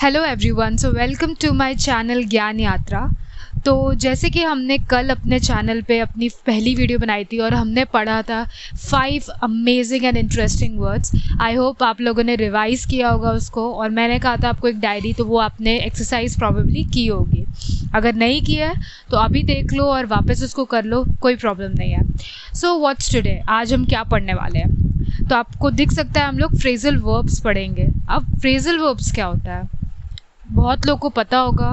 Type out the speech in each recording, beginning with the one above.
Hello everyone, so welcome to my channel Gyan Yatra. तो जैसे कि हमने कल अपने चैनल पे अपनी पहली वीडियो बनाई थी और हमने पढ़ा था 5 amazing and interesting words. I hope आप लोगों ने रिवाइज़ किया होगा उसको, और मैंने कहा था आपको एक डायरी, तो वो आपने एक्सरसाइज प्रॉबेबली की होगी। अगर नहीं किया है तो अभी देख लो और वापस उसको कर लो, कोई प्रॉब्लम नहीं है। सो व्हाट्स टुडे, आज हम क्या पढ़ने वाले हैं? तो आपको दिख सकता है हम लोग फ्रेजल वर्ब्स पढ़ेंगे। अब फ्रेजल वर्ब्स क्या होता है? बहुत लोग को पता होगा,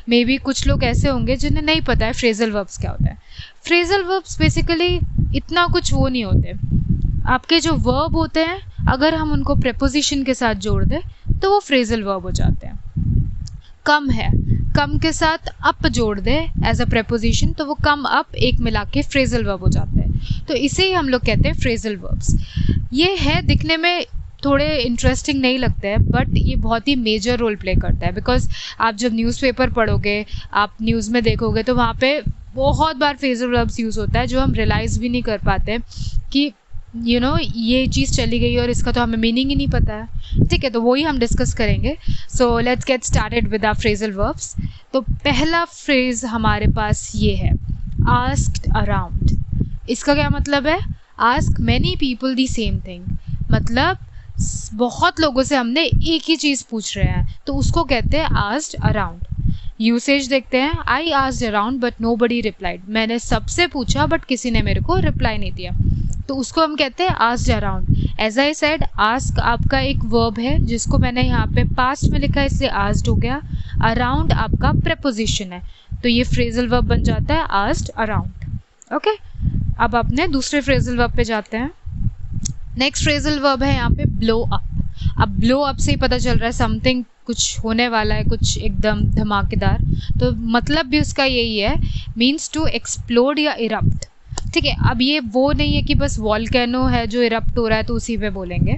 मे बी कुछ लोग ऐसे होंगे जिन्हें नहीं पता है फ्रेजल वर्ब्स क्या होता है। फ्रेजल वर्ब्स बेसिकली इतना कुछ वो नहीं होते। आपके जो वर्ब होते हैं, अगर हम उनको प्रेपोजिशन के साथ जोड़ दें तो वो फ्रेजल वर्ब हो जाते हैं। कम है, कम के साथ अप जोड़ दें एज अ प्रेपोजिशन तो वो कम अप एक मिला के फ्रेजल वर्ब हो जाते हैं। तो इसे ही हम लोग कहते हैं फ्रेजल वर्ब्स। ये है, दिखने में थोड़े इंटरेस्टिंग नहीं लगते हैं, बट ये बहुत ही मेजर रोल प्ले करता है। बिकॉज आप जब न्यूज़पेपर पढ़ोगे, आप न्यूज़ में देखोगे तो वहाँ पे बहुत बार फ्रेजल वर्ब्स यूज़ होता है जो हम रियलाइज़ भी नहीं कर पाते कि ये चीज़ चली गई और इसका तो हमें मीनिंग ही नहीं पता है। ठीक है, तो वही हम डिस्कस करेंगे। So let's get started with our phrasal verbs. तो पहला फ्रेज हमारे पास ये है, आस्क्ड अराउंड। इसका क्या मतलब है? Ask many people the same thing, मतलब बहुत लोगों से हमने एक ही चीज़ पूछ रहे हैं, तो उसको कहते हैं आस्क्ड अराउंड। यूसेज देखते हैं, I asked around but nobody replied. मैंने सबसे पूछा बट किसी ने मेरे को रिप्लाई नहीं दिया, तो उसको हम कहते हैं asked around. As I said, ask आपका एक वर्ब है जिसको मैंने यहाँ पे पास्ट में लिखा है, इसलिए आस्क्ड हो गया। अराउंड आपका प्रेपोजिशन है, तो ये फ्रेजल वर्ब बन जाता है आस्क्ड अराउंड। ओके, अब अपने दूसरे फ्रेजल वर्ब पे जाते हैं। नेक्स्ट फ्रेजल वर्ब है यहाँ पे ब्लो अप। अब ब्लो अप से ही पता चल रहा है समथिंग, कुछ होने वाला है, कुछ एकदम धमाकेदार। तो मतलब भी उसका यही है, मीन्स टू एक्सप्लोड या इरप्ट। ठीक है, अब ये वो नहीं है कि बस वॉल्केनो है जो इरप्ट हो रहा है तो उसी पे बोलेंगे,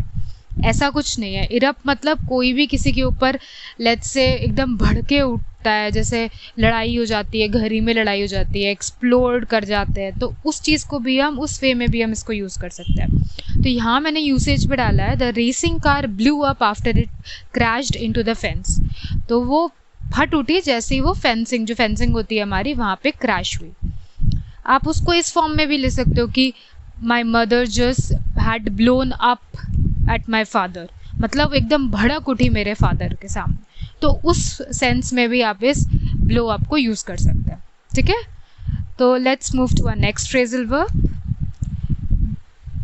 ऐसा कुछ नहीं है। इरप्ट मतलब कोई भी किसी के ऊपर लेट्स से एकदम भड़के उठता है, जैसे लड़ाई हो जाती है, घर ही में लड़ाई हो जाती है, एक्सप्लोड कर जाते हैं, तो उस चीज़ को भी हम उस वे में भी हम इसको यूज़ कर सकते हैं। तो यहाँ मैंने यूसेज पे डाला है, the racing car blew up after it crashed into the fence. तो वो फट उठी जैसे ही वो फेंसिंग, जो फेंसिंग होती है हमारी, वहाँ पे क्रैश हुई। आप उसको इस फॉर्म में भी ले सकते हो कि my mother just had blown up at my father, मतलब एकदम भड़क उठी मेरे फादर के सामने। तो उस सेंस में भी आप इस ब्लो अप को यूज़ कर सकते हैं। ठीक है, तो let's move to our next phrasal verb.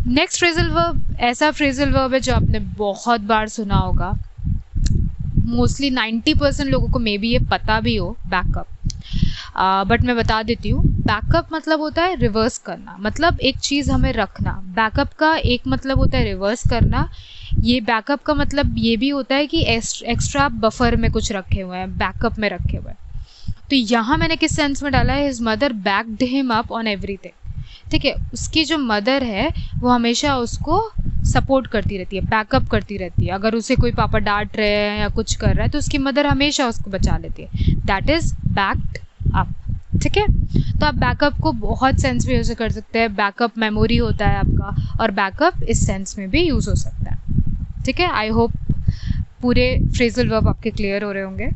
Next phrasal verb ऐसा फ्रेजल वर्ब है जो आपने बहुत बार सुना होगा, मोस्टली 90% लोगों को मे बी ये पता भी हो, बैकअप। बट मैं बता देती हूँ, बैकअप मतलब होता है रिवर्स करना, मतलब एक चीज़ हमें रखना। बैकअप का एक मतलब होता है रिवर्स करना। ये बैकअप का मतलब ये भी होता है कि एक्स्ट्रा बफर में कुछ रखे हुए हैं, बैकअप में रखे हुए हैं। तो यहाँ मैंने किस सेंस में डाला है, his mother backed him up on everything. ठीक है, उसकी जो मदर है वो हमेशा उसको सपोर्ट करती रहती है, बैकअप करती रहती है। अगर उसे कोई पापा डांट रहे हैं या कुछ कर रहा है तो उसकी मदर हमेशा उसको बचा लेती है, दैट इज बैक्ड अप। ठीक है, तो आप बैकअप को बहुत सेंस में यूज कर सकते हैं। बैकअप मेमोरी होता है आपका, और बैकअप इस सेंस में भी यूज हो सकता है। ठीक है, आई होप पूरे फ्रेजल वर्ब आपके क्लियर हो रहे होंगे।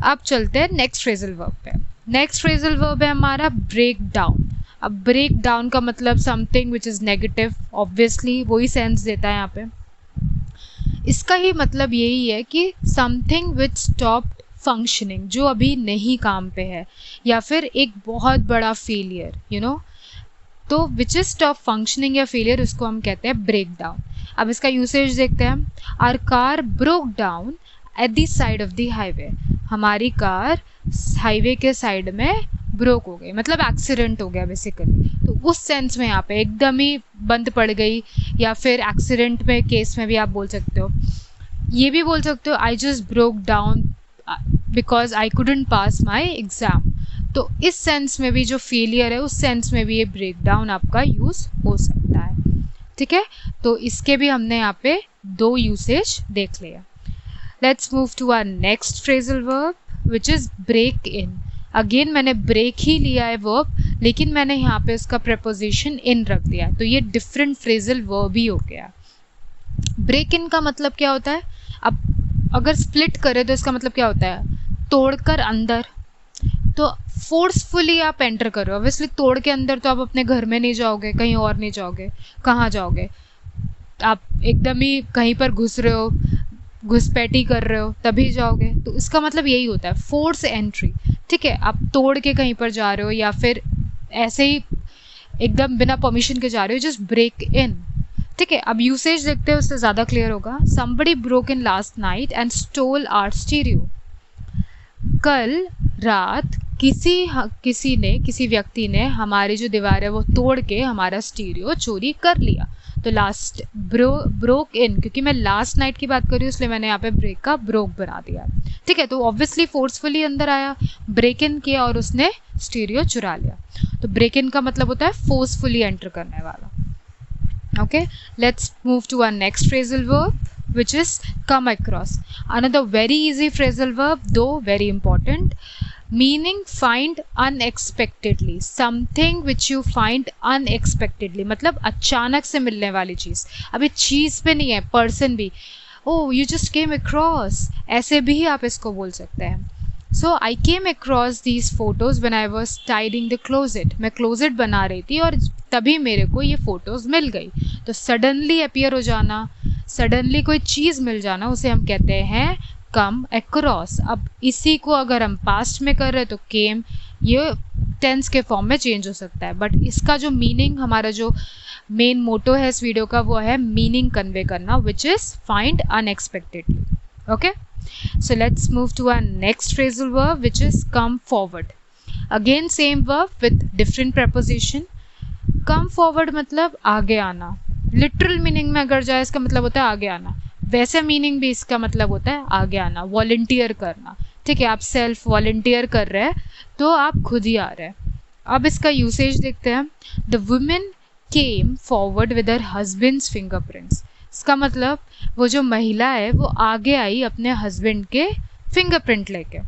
अब चलते हैं नेक्स्ट फ्रेजल वर्ब पे। नेक्स्ट फ्रेजल वर्ब है हमारा ब्रेक डाउन। अब ब्रेक डाउन का मतलब something which is negative, obviously वही सेंस देता है यहाँ पे। इसका ही मतलब यही है कि समथिंग विच स्टॉप्ड फंक्शनिंग, जो अभी नहीं काम पे है, या फिर एक बहुत बड़ा फेलियर, तो विच इज स्टॉप फंक्शनिंग या फेलियर, उसको हम कहते हैं ब्रेक डाउन। अब इसका यूसेज देखते हैं। Our car broke down at the side of the highway. हमारी कार हाईवे के साइड में ब्रोक हो गई, मतलब एक्सीडेंट हो गया बेसिकली। तो उस सेंस में यहाँ पे एकदम ही बंद पड़ गई, या फिर एक्सीडेंट में केस में भी आप बोल सकते हो। ये भी बोल सकते हो, I just broke down because I couldn't pass my exam. तो इस सेंस में भी जो फेलियर है, उस सेंस में भी ये ब्रेक डाउन आपका यूज हो सकता है। ठीक है, तो इसके भी हमने यहाँ पे 2 यूसेज देख लिया। Let's move to our next phrasal verb which is break in. Again मैंने ब्रेक ही लिया है वर्ब, लेकिन मैंने यहाँ पे उसका प्रेपोजिशन इन रख दिया, तो ये डिफरेंट फ्रेजल वर्ब ही हो गया। ब्रेक इन का मतलब क्या होता है? अब अगर स्प्लिट करे तो इसका मतलब क्या होता है, तोड़कर अंदर। तो फोर्सफुली आप एंटर करो, ऑब्वियसली तोड़ के अंदर तो आप अपने घर में नहीं जाओगे, कहीं और नहीं जाओगे, कहाँ जाओगे, आप एकदम ही कहीं पर घुस रहे हो, घुसपैठी कर रहे हो तभी जाओगे। तो इसका मतलब यही होता है फोर्स एंट्री। ठीक है, आप तोड़ के कहीं पर जा रहे हो या फिर ऐसे ही एकदम बिना परमिशन के जा रहे हो, जस्ट ब्रेक इन। ठीक है, अब यूसेज देखते हैं, उससे ज़्यादा क्लियर होगा। somebody broke in last night and stole our stereo। कल रात किसी व्यक्ति ने हमारी जो दीवार है वो तोड़ के हमारा स्टीरियो चोरी कर लिया। तो लास्ट ब्रोक इन, क्योंकि मैं लास्ट नाइट की बात कर रही हूँ इसलिए मैंने यहाँ पे ब्रेक का ब्रोक बना दिया। ठीक है, तो ऑब्वियसली फोर्सफुली अंदर आया, ब्रेक इन किया और उसने स्टीरियो चुरा लिया। तो ब्रेक इन का मतलब होता है फोर्सफुली एंटर करने वाला। Okay, let's move to our next phrasal verb, which is come across. Another very easy phrasal verb, though very important. Meaning find unexpectedly, something which you find unexpectedly, मतलब अचानक से मिलने वाली चीज़। अभी चीज़ पे नहीं है, पर्सन भी, oh you just came across, ऐसे भी आप इसको बोल सकते हैं। So I came across these photos when I was tidying the closet। मैं closet बना रही थी और तभी मेरे को ये photos मिल गई। तो suddenly appear हो जाना, suddenly कोई चीज़ मिल जाना, उसे हम कहते हैं come across। अब इसी को अगर हम past में कर रहे तो came, ये tense के फॉर्म में चेंज हो सकता है, बट इसका जो मीनिंग, हमारा जो मेन मोटो है इस वीडियो का, वो है मीनिंग कन्वे करना, which is find unexpectedly. Okay, so let's move to our next phrasal verb, which is come forward। Again same verb with different preposition। come forward मतलब आगे आना, लिटरल मीनिंग में अगर जाए इसका मतलब होता है आगे आना, वैसे मीनिंग भी इसका मतलब होता है आगे आना, वॉलंटियर करना। ठीक है, आप सेल्फ वॉलंटियर कर रहे हैं तो आप खुद ही आ रहे हैं। अब इसका यूसेज देखते हैं। The women came forward with her husband's fingerprints. इसका मतलब वो जो महिला है वो आगे आई अपने हस्बैंड के फिंगरप्रिंट लेके।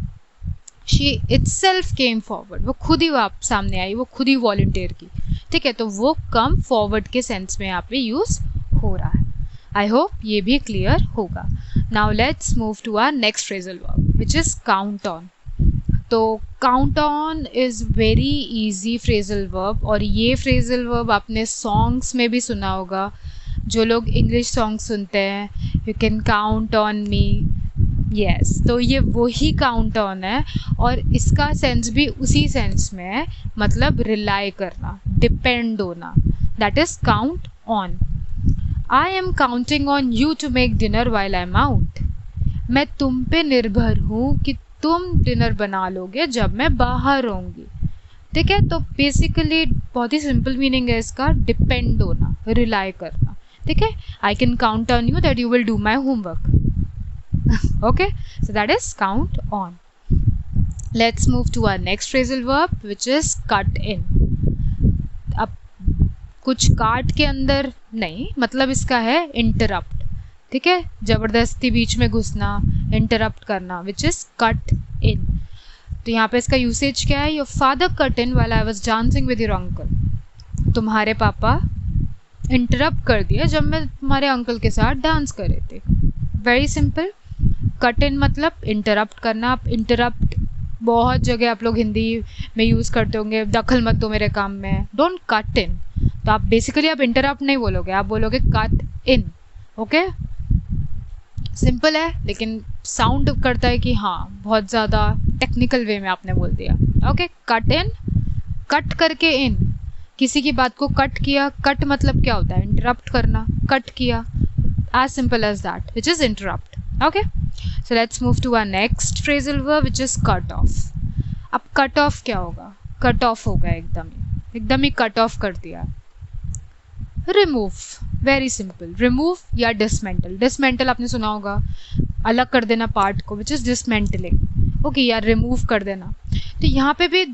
शी इटसेल्फ केम फॉरवर्ड, वो खुद ही सामने आई, वो खुद ही वॉलंटियर की। ठीक है, तो वो कम फॉरवर्ड के सेंस में यहाँ पे यूज हो रहा है। आई होप ये भी क्लियर होगा। Now let's move to our next phrasal verb, which is count on. तो count on is very easy phrasal verb, और ये फ्रेजल वर्ब आपने सॉन्ग्स में भी सुना होगा। जो लोग इंग्लिश सॉन्ग सुनते हैं, you can count on me, yes, तो ये वही काउंट ऑन है, और इसका सेंस भी उसी सेंस में है, मतलब रिलाई करना, डिपेंड होना, that is count on. I am counting on you to make dinner while I am out. मैं तुम पे निर्भर हूँ कि तुम डिनर बना लोगे जब मैं बाहर रहूँगी। ठीक है, तो बेसिकली बहुत ही सिंपल मीनिंग है इसका, डिपेंड होना, रिलाई करना। ठीक है, I can count on you that you will do my homework. Okay, so that is count on. Let's move to our next phrasal verb, which is cut in. अब कुछ काट के अंदर नहीं, मतलब इसका है इंटरप्ट। ठीक है, जबरदस्ती बीच में घुसना, इंटरप्ट करना, विच इज कट इन। तो यहाँ पे इसका यूसेज क्या है? Your father cut in while I was dancing with your uncle. तुम्हारे पापा इंटरप्ट कर दिया जब मैं तुम्हारे अंकल के साथ डांस कर रहे थे। वेरी सिंपल, कट इन मतलब इंटरप्ट करना। आप इंटरप्ट बहुत जगह आप लोग हिंदी में यूज़ करते होंगे, दखल मत दो मेरे काम में, डोंट कट इन। तो आप बेसिकली आप इंटरप्ट नहीं बोलोगे, आप बोलोगे कट इन। ओके, सिंपल है, लेकिन साउंड करता है कि हाँ बहुत ज़्यादा टेक्निकल वे में आपने बोल दिया। ओके, कट इन, कट करके इन, किसी की बात को कट किया। कट मतलब क्या होता है? इंटरप्ट करना, कट किया, as simple as that, which is interrupt. Okay, so let's move to our next phrasal verb, which is cut off. अब कट ऑफ क्या होगा? कट ऑफ होगा एकदम ही कट ऑफ कर दिया। रिमूव, वेरी सिंपल, रिमूव या dismantle. Dismantle आपने सुना होगा, अलग कर देना पार्ट को, विच इज़ डिसमेंटलिंग। ओके, या रिमूव कर देना। तो यहाँ पे भी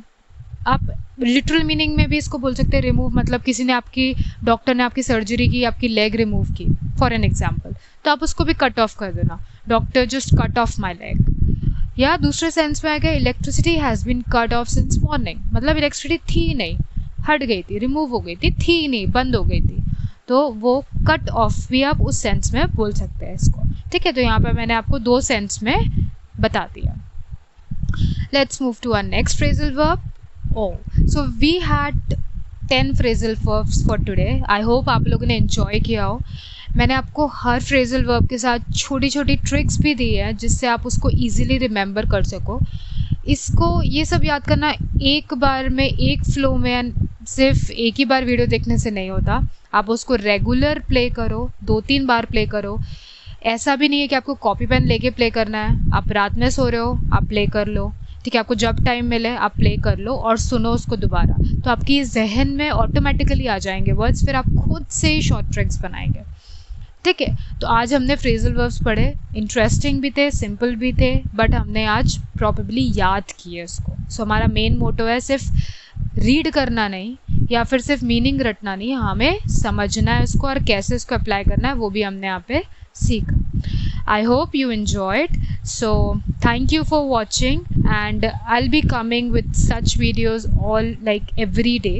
आप लिटरल मीनिंग में भी इसको बोल सकते हैं रिमूव, मतलब किसी ने आपकी, डॉक्टर ने आपकी सर्जरी की, आपकी लेग रिमूव की फॉर एन एग्जाम्पल, तो आप उसको भी कट ऑफ कर देना, doctor just cut off my leg. या दूसरे सेंस में आएगा electricity has been cut off since morning, मतलब इलेक्ट्रिसिटी थी नहीं, हट गई थी, रिमूव हो गई थी नहीं, बंद हो गई थी। तो वो कट ऑफ भी आप उस सेंस में बोल सकते हैं इसको, ठीक है, तो यहाँ पर मैंने आपको 2 सेंस में बता दिया। Let's move to our next phrasal verb. So we had 10 phrasal verbs for today. I hope आप लोगों ने एंजॉय किया हो। मैंने आपको हर फ्रेजल वर्ब के साथ छोटी छोटी ट्रिक्स भी दी है जिससे आप उसको ईजिली रिमेंबर कर सको। इसको ये सब याद करना एक बार में, एक फ्लो में, सिर्फ एक ही बार वीडियो देखने से नहीं होता। आप उसको रेगुलर प्ले करो, 2-3 बार प्ले करो। ऐसा भी नहीं है कि आपको कॉपी पेन लेके प्ले करना है। आप रात में सो रहे हो, आप प्ले कर लो, ठीक है। आपको जब टाइम मिले आप प्ले कर लो और सुनो उसको दोबारा, तो आपकी जहन में ऑटोमेटिकली आ जाएंगे वर्ड्स, फिर आप खुद से ही शॉर्ट ट्रिक्स बनाएंगे, ठीक है। तो आज हमने फ्रेजल वर्ब्स पढ़े, इंटरेस्टिंग भी थे, सिंपल भी थे, बट हमने आज प्रॉबेबली याद किए उसको। सो हमारा मेन मोटो है सिर्फ रीड करना नहीं या फिर सिर्फ मीनिंग रटना नहीं, हमें समझना है उसको और कैसे उसको अप्लाई करना है वो भी हमने यहाँ पे सीखा। I hope you enjoyed. So thank you for watching and I'll be coming with such videos all like every day.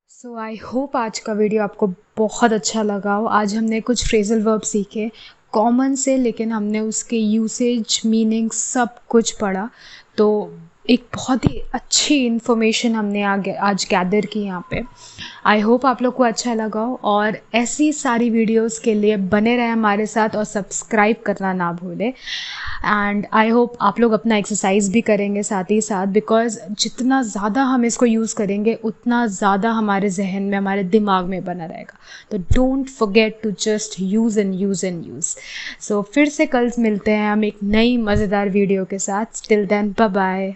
So I hope आज का वीडियो आपको बहुत अच्छा लगा हो। आज हमने कुछ फ्रेजल वर्ब सीखे कॉमन से, लेकिन हमने उसके यूसेज, मीनिंग सब कुछ पढ़ा। तो एक बहुत ही अच्छी इन्फॉर्मेशन हमने आज गैदर की यहाँ पे। आई होप आप लोग को अच्छा लगा हो और ऐसी सारी वीडियोस के लिए बने रहे हमारे साथ और सब्सक्राइब करना ना भूलें। एंड आई होप आप लोग अपना एक्सरसाइज भी करेंगे साथ ही साथ, बिकॉज जितना ज़्यादा हम इसको यूज़ करेंगे उतना ज़्यादा हमारे जहन में, हमारे दिमाग में बना रहेगा। तो don't forget to just use and use and use. So फिर से कल मिलते हैं हम एक नई मज़ेदार वीडियो के साथ। Till then bye bye.